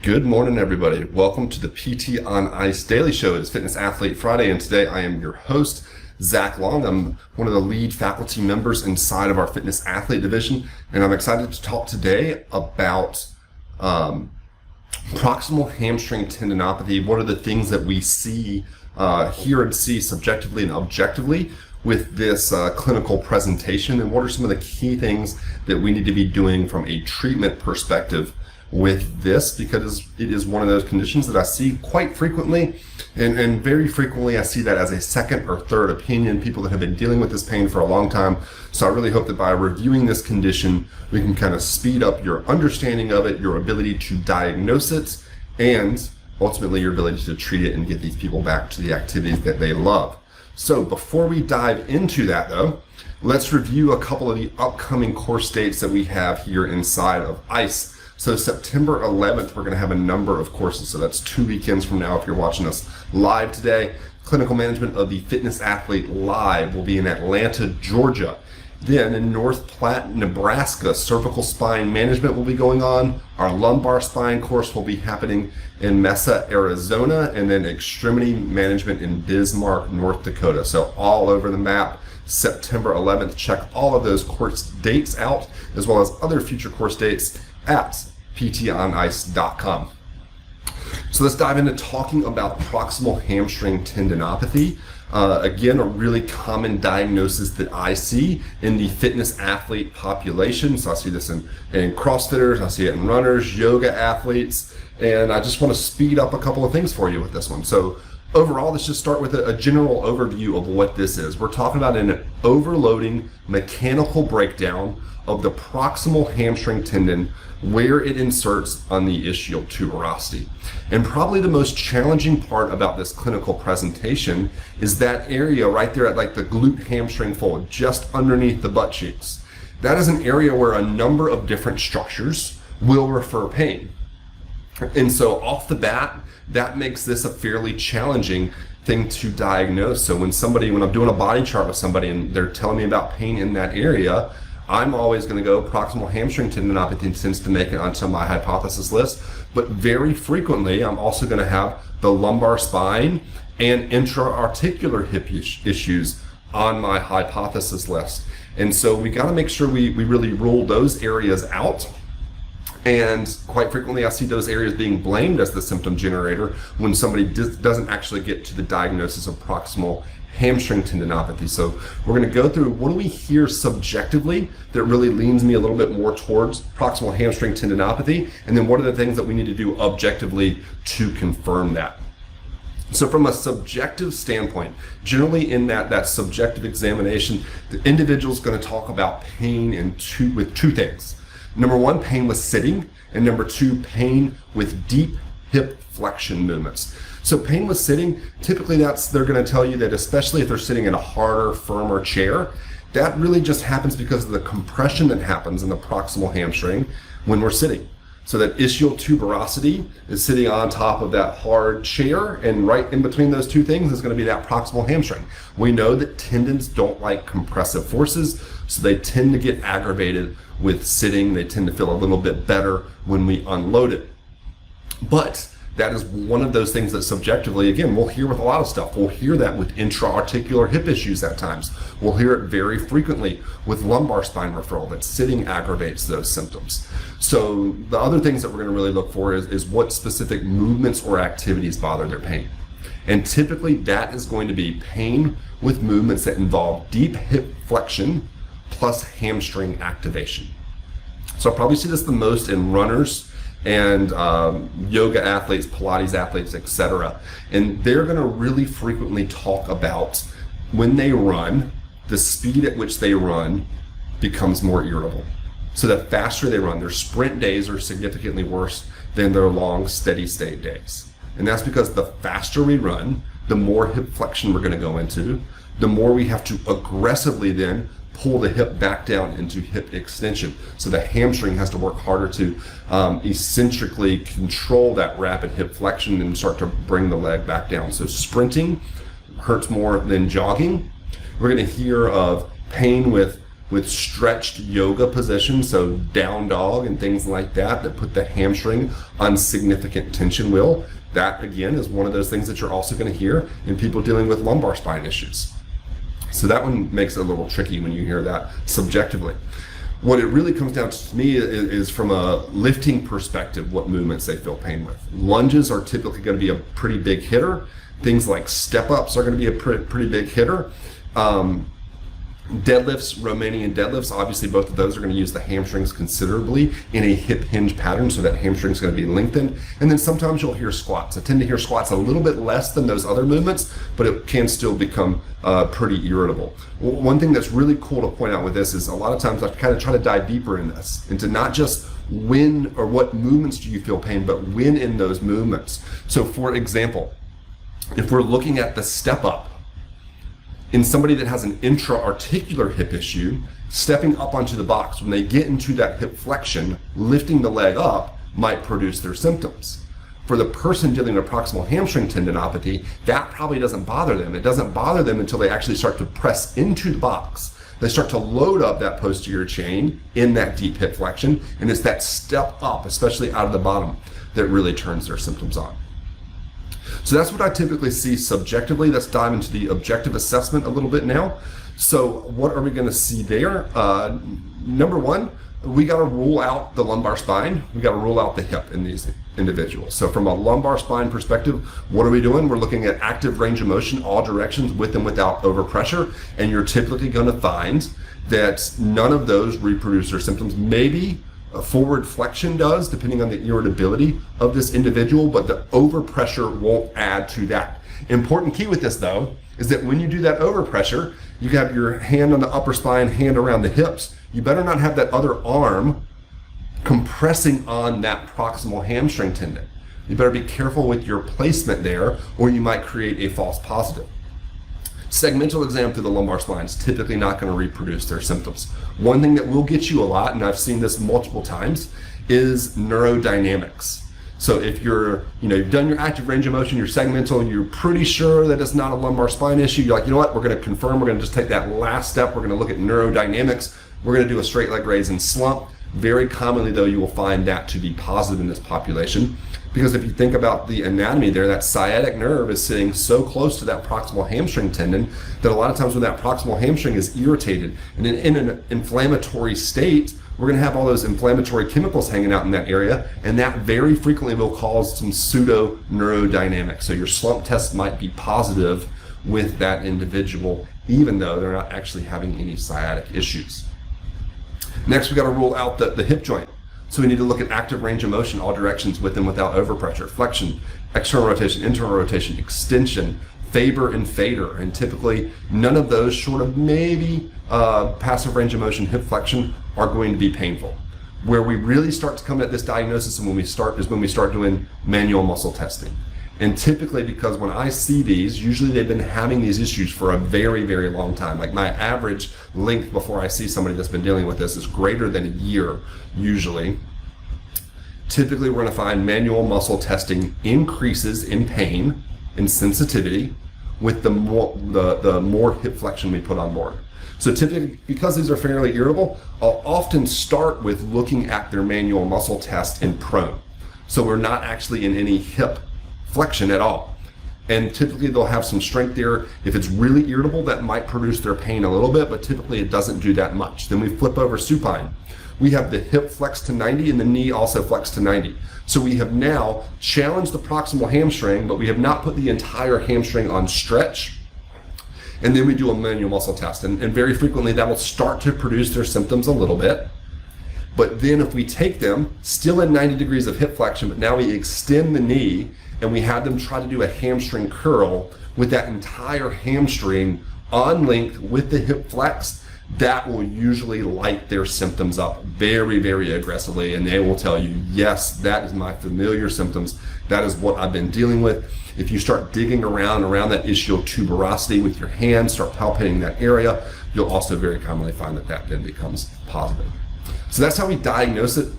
Good morning, everybody. Welcome to the PT on Ice Daily Show. It's Fitness Athlete Friday, and today I am your host, Zach Long. I'm one of the lead faculty members inside of our Fitness Athlete division, and I'm excited to talk today about proximal hamstring tendinopathy. What are the things that we see, hear and see subjectively and objectively with this clinical presentation, and what are some of the key things that we need to be doing from a treatment perspective with this, because it is one of those conditions that I see quite frequently, and very frequently I see that as a second or third opinion, people that have been dealing with this pain for a long time. So I really hope that by reviewing this condition, we can kind of speed up your understanding of it, your ability to diagnose it, and ultimately your ability to treat it and get these people back to the activities that they love. So before we dive into that though, let's review a couple of the upcoming course dates that we have here inside of ICE. So September 11th, we're going to have a number of courses. So that's 2 weekends from now if you're watching us live today. Clinical Management of the Fitness Athlete Live will be in Atlanta, Georgia. Then in North Platte, Nebraska, Cervical Spine Management will be going on. Our Lumbar Spine course will be happening in Mesa, Arizona. And then Extremity Management in Bismarck, North Dakota. So all over the map. September 11th, check all of those course dates out, as well as other future course dates at ptonice.com. So let's dive into talking about proximal hamstring tendinopathy. Again, a really common diagnosis that I see in the fitness athlete population. So I see this in CrossFitters, I see it in runners, yoga athletes, and I just want to speed up a couple of things for you with this one. So overall, let's just start with a general overview of what this is. We're talking about an overloading mechanical breakdown of the proximal hamstring tendon where it inserts on the ischial tuberosity. And probably the most challenging part about this clinical presentation is that area right there at like the glute hamstring fold, just underneath the butt cheeks. That is an area where a number of different structures will refer pain. And so off the bat, that makes this a fairly challenging thing to diagnose. So when I'm doing a body chart with somebody and they're telling me about pain in that area, I'm always going to go proximal hamstring tendinopathy tends to make it onto my hypothesis list. But very frequently, I'm also going to have the lumbar spine and intra-articular hip issues on my hypothesis list. And so we got to make sure we really rule those areas out. And quite frequently, I see those areas being blamed as the symptom generator when somebody doesn't actually get to the diagnosis of proximal hamstring tendinopathy. So we're going to go through what do we hear subjectively that really leans me a little bit more towards proximal hamstring tendinopathy, and then what are the things that we need to do objectively to confirm that. So from a subjective standpoint, generally in that subjective examination, the individual is going to talk about pain with two things. Number one, pain with sitting, and number two, pain with deep hip flexion movements. So pain with sitting, typically they're going to tell you that especially if they're sitting in a harder, firmer chair, that really just happens because of the compression that happens in the proximal hamstring when we're sitting. So that ischial tuberosity is sitting on top of that hard chair, and right in between those two things is going to be that proximal hamstring. We know that tendons don't like compressive forces, so they tend to get aggravated with sitting. They tend to feel a little bit better when we unload it. But that is one of those things that subjectively, again, we'll hear with a lot of stuff. We'll hear that with intra-articular hip issues at times. We'll hear it very frequently with lumbar spine referral, that sitting aggravates those symptoms. So the other things that we're going to really look for is what specific movements or activities bother their pain. And typically that is going to be pain with movements that involve deep hip flexion plus hamstring activation. So I'll probably see this the most in runners and yoga athletes, Pilates athletes, etc. And they're going to really frequently talk about when they run, the speed at which they run becomes more irritable. So the faster they run, their sprint days are significantly worse than their long steady state days. And that's because the faster we run, the more hip flexion we're going to go into, the more we have to aggressively then pull the hip back down into hip extension. So the hamstring has to work harder to eccentrically control that rapid hip flexion and start to bring the leg back down. So sprinting hurts more than jogging. We're going to hear of pain with with stretched yoga positions, so down dog and things like that, that put the hamstring on significant tension will. That, again, is one of those things that you're also going to hear in people dealing with lumbar spine issues. So that one makes it a little tricky when you hear that subjectively. What it really comes down to me is from a lifting perspective, what movements they feel pain with. Lunges are typically going to be a pretty big hitter. Things like step-ups are going to be a pretty big hitter. Deadlifts, Romanian deadlifts, obviously both of those are going to use the hamstrings considerably in a hip hinge pattern, so that hamstring is going to be lengthened. And then sometimes you'll hear squats. I tend to hear squats a little bit less than those other movements, but it can still become pretty irritable. One thing that's really cool to point out with this is a lot of times I kind of try to dive deeper in this, into not just when or what movements do you feel pain, but when in those movements. So for example, if we're looking at the step up, in somebody that has an intra-articular hip issue, stepping up onto the box, when they get into that hip flexion, lifting the leg up might produce their symptoms. For the person dealing with proximal hamstring tendinopathy, that probably doesn't bother them. It doesn't bother them until they actually start to press into the box. They start to load up that posterior chain in that deep hip flexion, and it's that step up, especially out of the bottom, that really turns their symptoms on. So that's what I typically see subjectively. Let's dive into the objective assessment a little bit now. So what are we going to see there? Number one, we got to rule out the lumbar spine. We got to rule out the hip in these individuals. So from a lumbar spine perspective, what are we doing? We're looking at active range of motion, all directions, with and without overpressure. And you're typically going to find that none of those reproduce their symptoms. Maybe a forward flexion does, depending on the irritability of this individual, but the overpressure won't add to that. Important key with this, though, is that when you do that overpressure, you have your hand on the upper spine, hand around the hips. You better not have that other arm compressing on that proximal hamstring tendon. You better be careful with your placement there, or you might create a false positive. Segmental exam through the lumbar spine is typically not going to reproduce their symptoms. One thing that will get you a lot, and I've seen this multiple times, is neurodynamics. So if you've done your active range of motion, your segmental, and you're pretty sure that it's not a lumbar spine issue, you're like, you know what, we're going to confirm, we're going to just take that last step, we're going to look at neurodynamics, we're going to do a straight leg raise and slump. Very commonly, though, you will find that to be positive in this population, because if you think about the anatomy there, that sciatic nerve is sitting so close to that proximal hamstring tendon that a lot of times when that proximal hamstring is irritated and in an inflammatory state, we're going to have all those inflammatory chemicals hanging out in that area, and that very frequently will cause some pseudo neurodynamics. So your slump test might be positive with that individual, even though they're not actually having any sciatic issues. Next, we got to rule out the hip joint. So we need to look at active range of motion, all directions, with and without overpressure, flexion, external rotation, internal rotation, extension, Faber and fader, and typically none of those short of maybe passive range of motion, hip flexion, are going to be painful. Where we really start to come at this diagnosis and when we start doing manual muscle testing. And typically, because when I see these, usually they've been having these issues for a very, very long time. Like my average length before I see somebody that's been dealing with this is greater than a year, usually. Typically, we're going to find manual muscle testing increases in pain and sensitivity with the more hip flexion we put on board. So typically, because these are fairly irritable, I'll often start with looking at their manual muscle test in prone. So we're not actually in any hip flexion at all. And typically they'll have some strength there. If it's really irritable, that might produce their pain a little bit, but typically it doesn't do that much. Then we flip over supine. We have the hip flexed to 90 and the knee also flexed to 90. So we have now challenged the proximal hamstring, but we have not put the entire hamstring on stretch. And then we do a manual muscle test. And very frequently that will start to produce their symptoms a little bit. But then if we take them still at 90 degrees of hip flexion, but now we extend the knee and we have them try to do a hamstring curl with that entire hamstring on length with the hip flexed, that will usually light their symptoms up very, very aggressively. And they will tell you, yes, that is my familiar symptoms. That is what I've been dealing with. If you start digging around that ischial tuberosity with your hand, start palpating that area, you'll also very commonly find that then becomes positive. So that's how we diagnose it.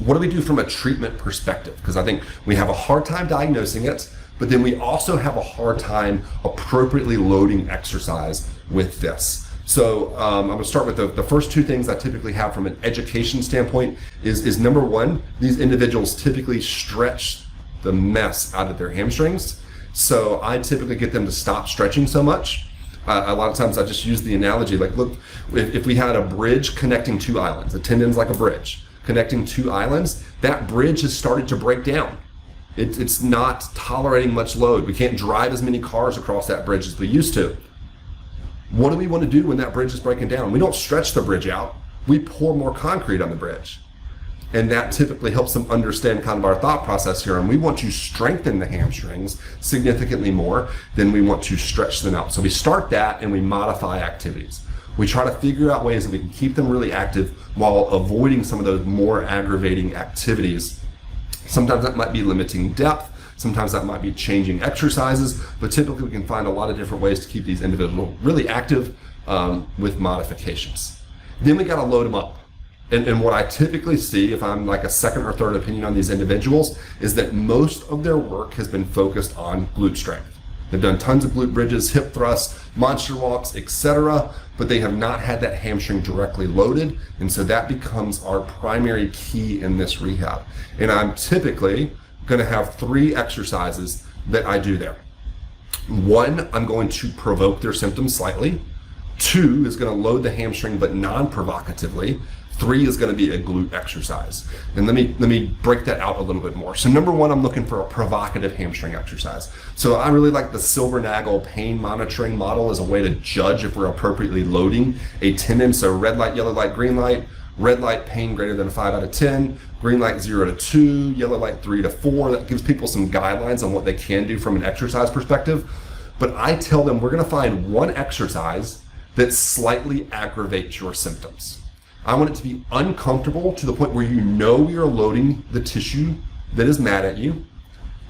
What do we do from a treatment perspective? Because I think we have a hard time diagnosing it, but then we also have a hard time appropriately loading exercise with this. So I'm going to start with the first two things I typically have from an education standpoint is number one, these individuals typically stretch the mess out of their hamstrings. So I typically get them to stop stretching so much. A lot of times I just use the analogy, like, look, if we had a bridge connecting two islands, a tendon's like a bridge connecting two islands, that bridge has started to break down. It's not tolerating much load. We can't drive as many cars across that bridge as we used to. What do we want to do when that bridge is breaking down? We don't stretch the bridge out. We pour more concrete on the bridge. And that typically helps them understand kind of our thought process here. And we want to strengthen the hamstrings significantly more than we want to stretch them out. So we start that and we modify activities. We try to figure out ways that we can keep them really active while avoiding some of those more aggravating activities. Sometimes that might be limiting depth. Sometimes that might be changing exercises, but typically we can find a lot of different ways to keep these individuals really active with modifications. Then we got to load them up. And what I typically see, if I'm like a second or third opinion on these individuals, is that most of their work has been focused on glute strength. They've done tons of glute bridges, hip thrusts, monster walks, etc., but they have not had that hamstring directly loaded, and so that becomes our primary key in this rehab. And I'm typically going to have 3 exercises that I do there. 1, I'm going to provoke their symptoms slightly. 2 is going to load the hamstring but non-provocatively. 3 is going to be a glute exercise. And let me break that out a little bit more. So number 1, I'm looking for a provocative hamstring exercise. So I really like the Silver-Nagel pain monitoring model as a way to judge if we're appropriately loading a tendon. So red light, yellow light, green light. Red light, pain greater than 5 out of 10. Green light, 0 to 2. Yellow light, 3 to 4. That gives people some guidelines on what they can do from an exercise perspective. But I tell them we're going to find one exercise that slightly aggravates your symptoms. I want it to be uncomfortable to the point where you know you're loading the tissue that is mad at you,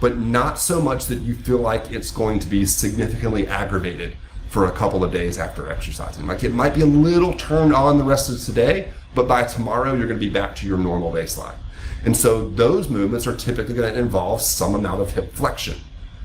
but not so much that you feel like it's going to be significantly aggravated for a couple of days after exercising. Like it might be a little turned on the rest of today, but by tomorrow you're going to be back to your normal baseline. And so those movements are typically going to involve some amount of hip flexion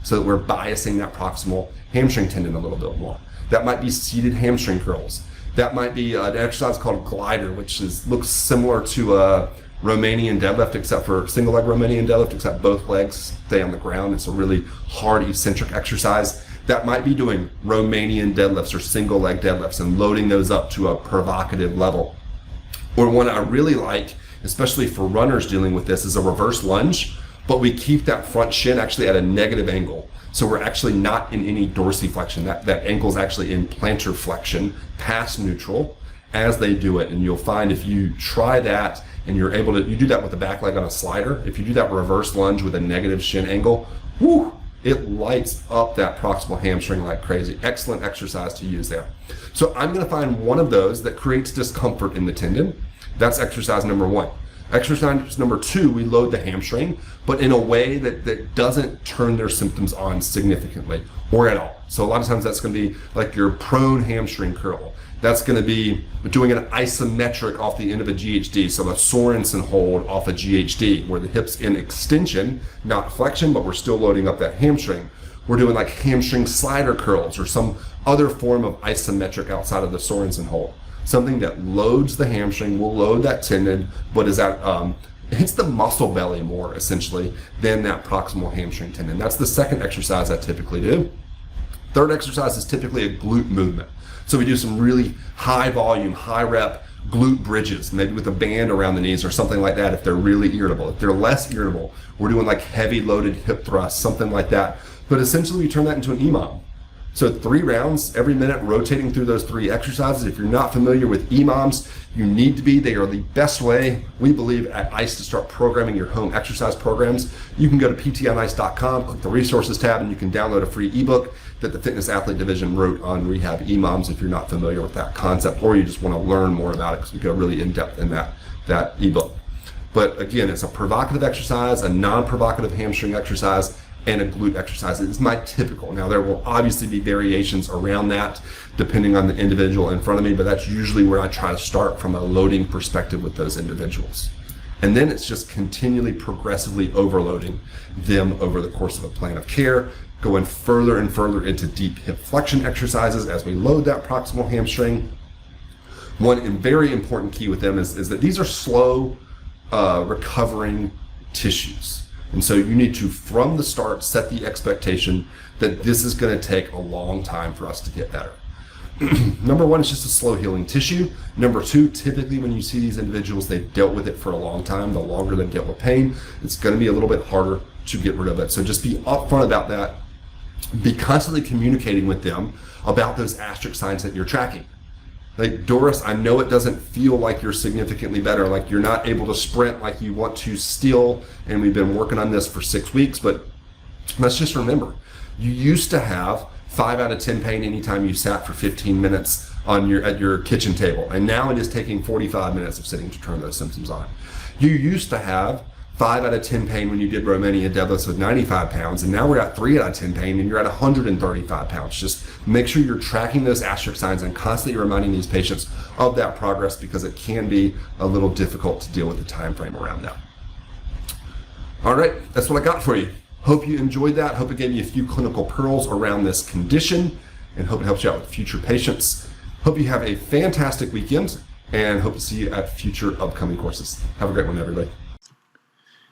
so that we're biasing that proximal hamstring tendon a little bit more. That might be seated hamstring curls. That might be an exercise called glider, which looks similar to a Romanian deadlift, except for single leg Romanian deadlift, except both legs stay on the ground. It's a really hard eccentric exercise. That might be doing Romanian deadlifts or single leg deadlifts and loading those up to a provocative level. Or one I really like, especially for runners dealing with this, is a reverse lunge, but we keep that front shin actually at a negative angle. So we're actually not in any dorsiflexion. That ankle is actually in plantar flexion, past neutral, as they do it. And you'll find if you try that and you're able to, you do that with the back leg on a slider, if you do that reverse lunge with a negative shin angle, whoo, it lights up that proximal hamstring like crazy. Excellent exercise to use there. So I'm going to find one of those that creates discomfort in the tendon. That's exercise number 1. Exercise number 2, we load the hamstring, but in a way that doesn't turn their symptoms on significantly or at all. So a lot of times that's going to be like your prone hamstring curl. That's going to be doing an isometric off the end of a GHD, so a Sorensen hold off a GHD, where the hip's in extension, not flexion, but we're still loading up that hamstring. We're doing like hamstring slider curls or some other form of isometric outside of the Sorensen hold. Something that loads the hamstring, will load that tendon, but is at hits the muscle belly more essentially than that proximal hamstring tendon. That's the second exercise I typically do. Third exercise is typically a glute movement. So we do some really high volume, high rep glute bridges, maybe with a band around the knees or something like that if they're really irritable. If they're less irritable, we're doing like heavy loaded hip thrusts, something like that. But essentially we turn that into an EMOM. So 3 rounds every minute, rotating through those 3 exercises. If you're not familiar with EMOMs, you need to be. They are the best way, we believe, at ICE to start programming your home exercise programs. You can go to ptonice.com, click the resources tab, and you can download a free ebook that the Fitness Athlete Division wrote on rehab EMOMs if you're not familiar with that concept, or you just want to learn more about it, because we go really in depth in that ebook. But again, it's a provocative exercise, a non-provocative hamstring exercise, and a glute exercise. It's my typical. Now there will obviously be variations around that depending on the individual in front of me, but that's usually where I try to start from a loading perspective with those individuals. And then it's just continually progressively overloading them over the course of a plan of care, going further and further into deep hip flexion exercises as we load that proximal hamstring, One very important key with them is that these are slow recovering tissues. And so you need to, from the start, set the expectation that this is going to take a long time for us to get better. Number one, it's just a slow healing tissue. Number two, typically when you see these individuals, they've dealt with it for a long time. The longer they deal with pain, it's going to be a little bit harder to get rid of it. So just be upfront about that. Be constantly communicating with them about those asterisk signs that you're tracking. Like, Doris, I know it doesn't feel like you're significantly better, like you're not able to sprint like you want to still, and we've been working on this for 6 weeks, but let's just remember, you used to have 5 out of 10 pain anytime you sat for 15 minutes at your kitchen table, and now it is taking 45 minutes of sitting to turn those symptoms on. You used to have 5 out of 10 pain when you did Romania deadlifts with 95 pounds, and now we're at 3 out of 10 pain and you're at 135 pounds. Just make sure you're tracking those asterisk signs and constantly reminding these patients of that progress, because it can be a little difficult to deal with the time frame around that. All right, that's what I got for you. Hope you enjoyed that. Hope it gave you a few clinical pearls around this condition, and hope it helps you out with future patients. Hope you have a fantastic weekend, and hope to see you at future upcoming courses. Have a great one, everybody.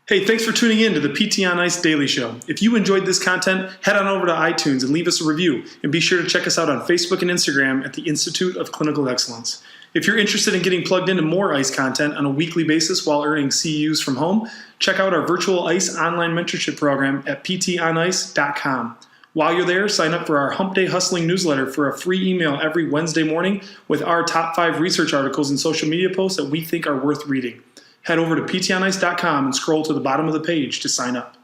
Hey, thanks for tuning in to the PT on Ice Daily Show. If you enjoyed this content, head on over to iTunes and leave us a review. And be sure to check us out on Facebook and Instagram at the Institute of Clinical Excellence. If you're interested in getting plugged into more ICE content on a weekly basis while earning CEUs from home, check out our virtual ICE online mentorship program at ptonice.com. While you're there, sign up for our Hump Day Hustling newsletter for a free email every Wednesday morning with our top 5 research articles and social media posts that we think are worth reading. Head over to ptonice.com and scroll to the bottom of the page to sign up.